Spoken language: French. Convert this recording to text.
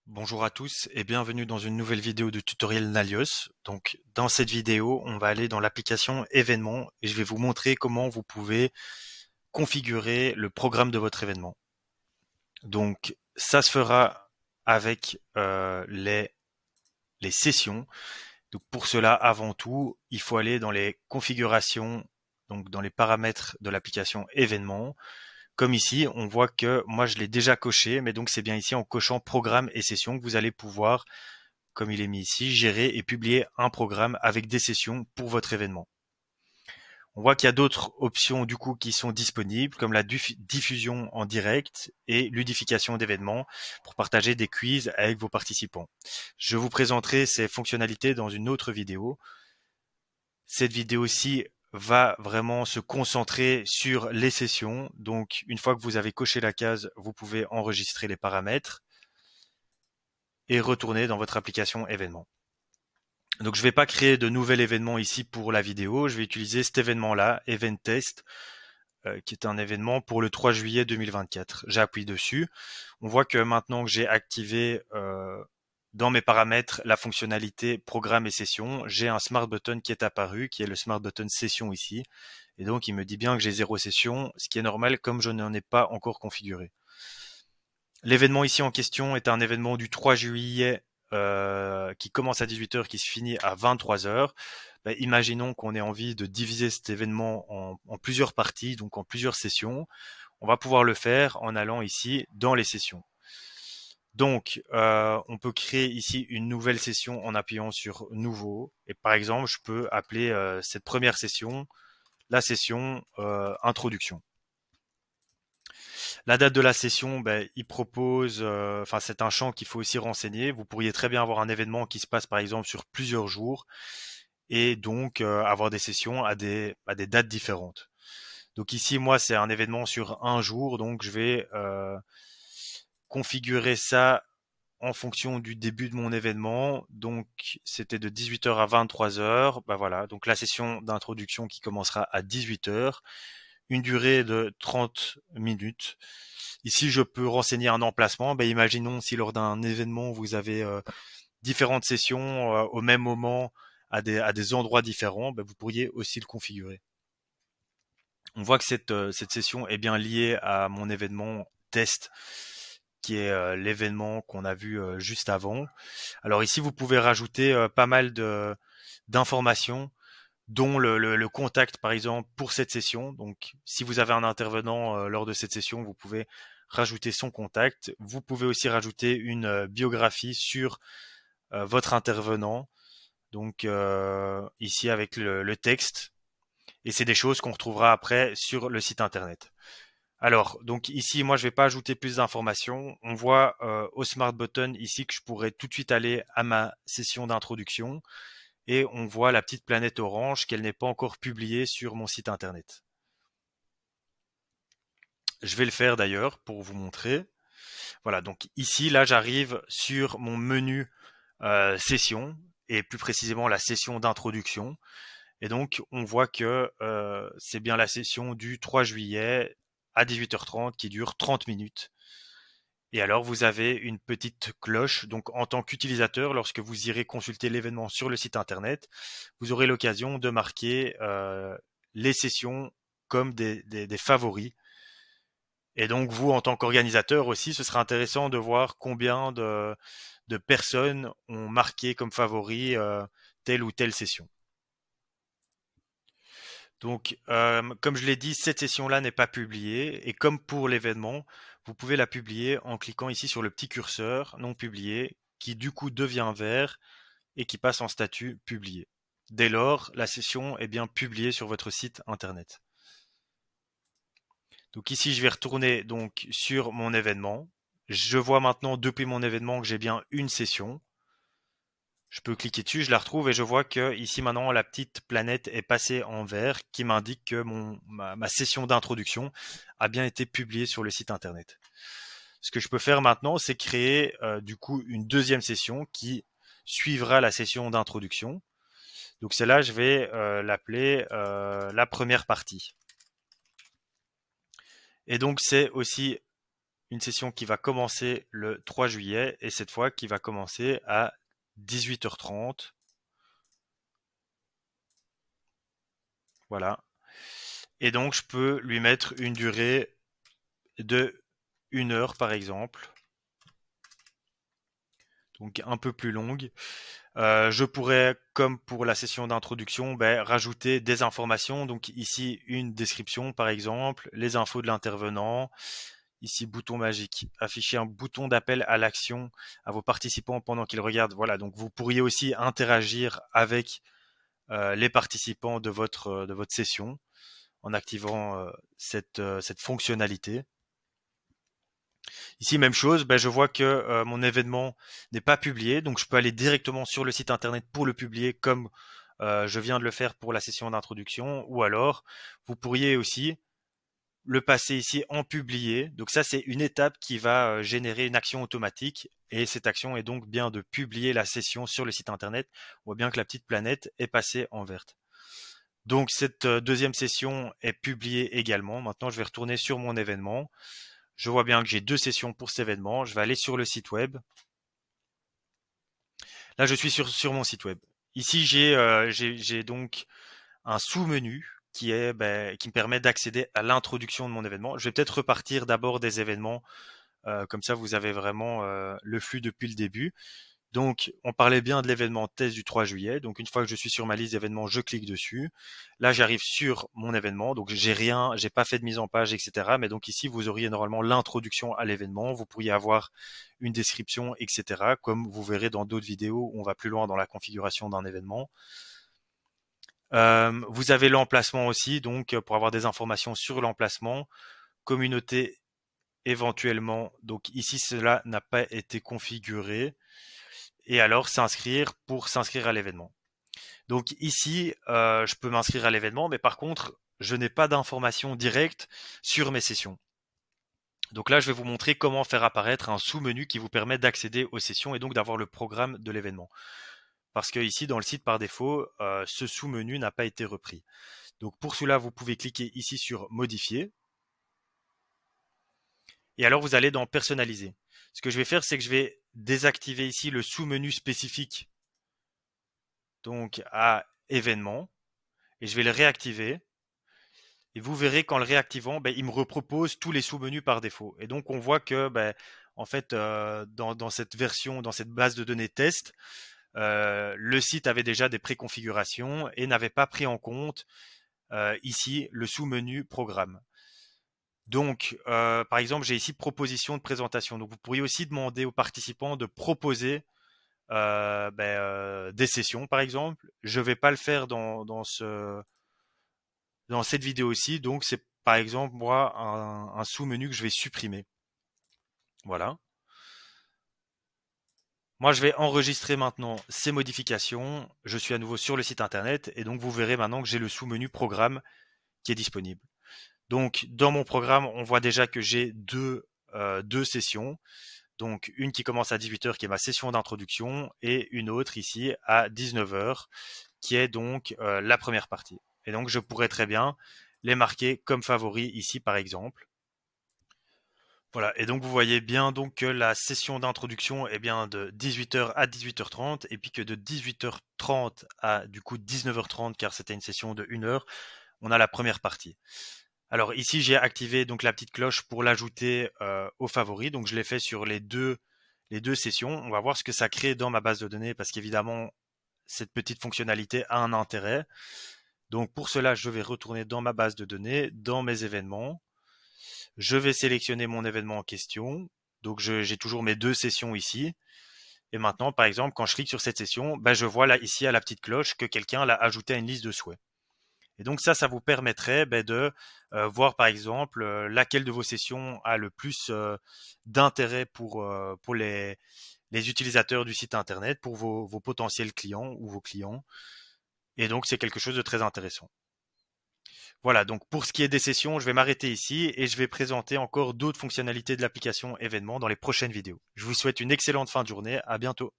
Bonjour à tous et bienvenue dans une nouvelle vidéo de tutoriel Nalios. Donc, dans cette vidéo, on va aller dans l'application événements et je vais vous montrer comment vous pouvez configurer le programme de votre événement. Donc, ça se fera avec les sessions. Donc, pour cela, avant tout, il faut aller dans les configurations, donc dans les paramètres de l'application événements. Comme ici, on voit que moi je l'ai déjà coché, mais donc c'est bien ici en cochant programme et session que vous allez pouvoir, comme il est mis ici, gérer et publier un programme avec des sessions pour votre événement. On voit qu'il y a d'autres options du coup qui sont disponibles, comme la diffusion en direct et ludification d'événements pour partager des quiz avec vos participants. Je vous présenterai ces fonctionnalités dans une autre vidéo. Cette vidéo-ci va vraiment se concentrer sur les sessions. Donc, une fois que vous avez coché la case, vous pouvez enregistrer les paramètres et retourner dans votre application événement. Donc, je ne vais pas créer de nouvel événement ici pour la vidéo. Je vais utiliser cet événement-là, Event Test, qui est un événement pour le 3 juillet 2024. J'appuie dessus. On voit que maintenant que j'ai activé dans mes paramètres la fonctionnalité programme et session, j'ai un Smart Button qui est apparu, qui est le Smart Button session ici. Et donc, il me dit bien que j'ai 0 session, ce qui est normal comme je n'en ai pas encore configuré. L'événement ici en question est un événement du 3 juillet qui commence à 18h, qui se finit à 23h. Ben, imaginons qu'on ait envie de diviser cet événement en plusieurs parties, donc en plusieurs sessions. On va pouvoir le faire en allant ici dans les sessions. Donc, on peut créer ici une nouvelle session en appuyant sur Nouveau. Et par exemple, je peux appeler cette première session la session Introduction. La date de la session, ben, il propose, enfin c'est un champ qu'il faut aussi renseigner. Vous pourriez très bien avoir un événement qui se passe par exemple sur plusieurs jours et donc avoir des sessions à des dates différentes. Donc ici, moi, c'est un événement sur un jour, donc je vais configurer ça en fonction du début de mon événement. Donc c'était de 18h à 23h. Ben voilà, donc la session d'introduction qui commencera à 18h, une durée de 30 minutes. Ici, je peux renseigner un emplacement. Ben, imaginons si lors d'un événement, vous avez différentes sessions au même moment à des endroits différents, ben, vous pourriez aussi le configurer. On voit que cette session est bien liée à mon événement test, qui est l'événement qu'on a vu juste avant. Alors ici, vous pouvez rajouter pas mal d'informations, dont le contact, par exemple, pour cette session. Donc, si vous avez un intervenant lors de cette session, vous pouvez rajouter son contact. Vous pouvez aussi rajouter une biographie sur votre intervenant. Donc, ici, avec le texte. Et c'est des choses qu'on retrouvera après sur le site internet. Alors, donc ici, moi, je vais pas ajouter plus d'informations. On voit au Smart Button ici que je pourrais tout de suite aller à ma session d'introduction et on voit la petite planète orange qu'elle n'est pas encore publiée sur mon site internet. Je vais le faire d'ailleurs pour vous montrer. Voilà, donc ici, là, j'arrive sur mon menu session et plus précisément la session d'introduction. Et donc, on voit que c'est bien la session du 3 juillet à 18h30 qui dure 30 minutes. Et alors, vous avez une petite cloche. Donc, en tant qu'utilisateur, lorsque vous irez consulter l'événement sur le site internet, vous aurez l'occasion de marquer les sessions comme des favoris. Et donc, vous, en tant qu'organisateur aussi, ce sera intéressant de voir combien de personnes ont marqué comme favoris telle ou telle session. Donc, comme je l'ai dit, cette session-là n'est pas publiée. Et comme pour l'événement, vous pouvez la publier en cliquant ici sur le petit curseur non publié, qui du coup devient vert et qui passe en statut publié. Dès lors, la session est bien publiée sur votre site internet. Donc ici, je vais retourner donc sur mon événement. Je vois maintenant depuis mon événement que j'ai bien une session. Je peux cliquer dessus, je la retrouve et je vois que ici maintenant la petite planète est passée en vert qui m'indique que ma session d'introduction a bien été publiée sur le site internet. Ce que je peux faire maintenant, c'est créer du coup une deuxième session qui suivra la session d'introduction. Donc celle-là, je vais l'appeler la première partie. Et donc c'est aussi une session qui va commencer le 3 juillet et cette fois qui va commencer à 18h30. Voilà. Et donc, je peux lui mettre une durée de 1 heure, par exemple. Donc, un peu plus longue. Je pourrais, comme pour la session d'introduction, rajouter des informations. Donc, ici, une description, par exemple, les infos de l'intervenant. Ici, bouton magique. Afficher un bouton d'appel à l'action à vos participants pendant qu'ils regardent. Voilà, donc vous pourriez aussi interagir avec les participants de votre session en activant cette fonctionnalité. Ici, même chose, je vois que mon événement n'est pas publié, donc je peux aller directement sur le site internet pour le publier comme je viens de le faire pour la session d'introduction, ou alors vous pourriez aussi le passer ici en publié. Donc ça, c'est une étape qui va générer une action automatique et cette action est donc bien de publier la session sur le site internet. On voit bien que la petite planète est passée en verte. Donc cette deuxième session est publiée également. Maintenant, je vais retourner sur mon événement. Je vois bien que j'ai 2 sessions pour cet événement. Je vais aller sur le site web. Là, je suis sur mon site web. Ici, j'ai donc un sous-menu qui me permet d'accéder à l'introduction de mon événement. Je vais peut-être repartir d'abord des événements, comme ça vous avez vraiment le flux depuis le début. Donc, on parlait bien de l'événement test du 3 juillet. Donc, une fois que je suis sur ma liste d'événements, je clique dessus. Là, j'arrive sur mon événement. Donc, j'ai pas fait de mise en page, etc. Mais donc ici, vous auriez normalement l'introduction à l'événement. Vous pourriez avoir une description, etc. Comme vous verrez dans d'autres vidéos où on va plus loin dans la configuration d'un événement. Vous avez l'emplacement aussi, donc pour avoir des informations sur l'emplacement, communauté éventuellement. Donc ici, cela n'a pas été configuré. Et alors s'inscrire pour s'inscrire à l'événement. Donc ici, je peux m'inscrire à l'événement, mais par contre, je n'ai pas d'informations directes sur mes sessions. Donc là, je vais vous montrer comment faire apparaître un sous-menu qui vous permet d'accéder aux sessions et donc d'avoir le programme de l'événement. Parce que ici, dans le site par défaut, ce sous-menu n'a pas été repris. Donc pour cela, vous pouvez cliquer ici sur modifier. Et alors, vous allez dans personnaliser. Ce que je vais faire, c'est que je vais désactiver ici le sous-menu spécifique donc à événement et je vais le réactiver. Et vous verrez qu'en le réactivant, il me repropose tous les sous-menus par défaut. Et donc on voit que en fait dans cette version, dans cette base de données test, le site avait déjà des préconfigurations et n'avait pas pris en compte ici le sous-menu programme. Donc, par exemple, j'ai ici proposition de présentation. Donc, vous pourriez aussi demander aux participants de proposer des sessions, par exemple. Je ne vais pas le faire dans cette vidéo-ci. Donc, c'est par exemple, moi, un sous-menu que je vais supprimer. Voilà. Moi, je vais enregistrer maintenant ces modifications. Je suis à nouveau sur le site internet et donc vous verrez maintenant que j'ai le sous-menu programme qui est disponible. Donc, dans mon programme, on voit déjà que j'ai deux sessions. Donc, une qui commence à 18h, qui est ma session d'introduction, et une autre ici à 19h, qui est donc la première partie. Et donc, je pourrais très bien les marquer comme favoris ici, par exemple. Voilà, et donc vous voyez bien donc que la session d'introduction est bien de 18h à 18h30, et puis que de 18h30 à du coup 19h30, car c'était une session de 1 heure, on a la première partie. Alors ici, j'ai activé donc la petite cloche pour l'ajouter aux favoris. Donc je l'ai fait sur les deux sessions. On va voir ce que ça crée dans ma base de données parce qu'évidemment, cette petite fonctionnalité a un intérêt. Donc pour cela, je vais retourner dans ma base de données, dans mes événements. Je vais sélectionner mon événement en question. Donc j'ai toujours mes 2 sessions ici. Et maintenant, par exemple, quand je clique sur cette session, je vois là ici à la petite cloche que quelqu'un l'a ajouté à une liste de souhaits. Et donc ça vous permettrait de voir par exemple laquelle de vos sessions a le plus d'intérêt pour les utilisateurs du site internet, pour vos potentiels clients ou vos clients. Et donc c'est quelque chose de très intéressant. Voilà, donc pour ce qui est des sessions, je vais m'arrêter ici et je vais présenter encore d'autres fonctionnalités de l'application événement dans les prochaines vidéos. Je vous souhaite une excellente fin de journée, à bientôt.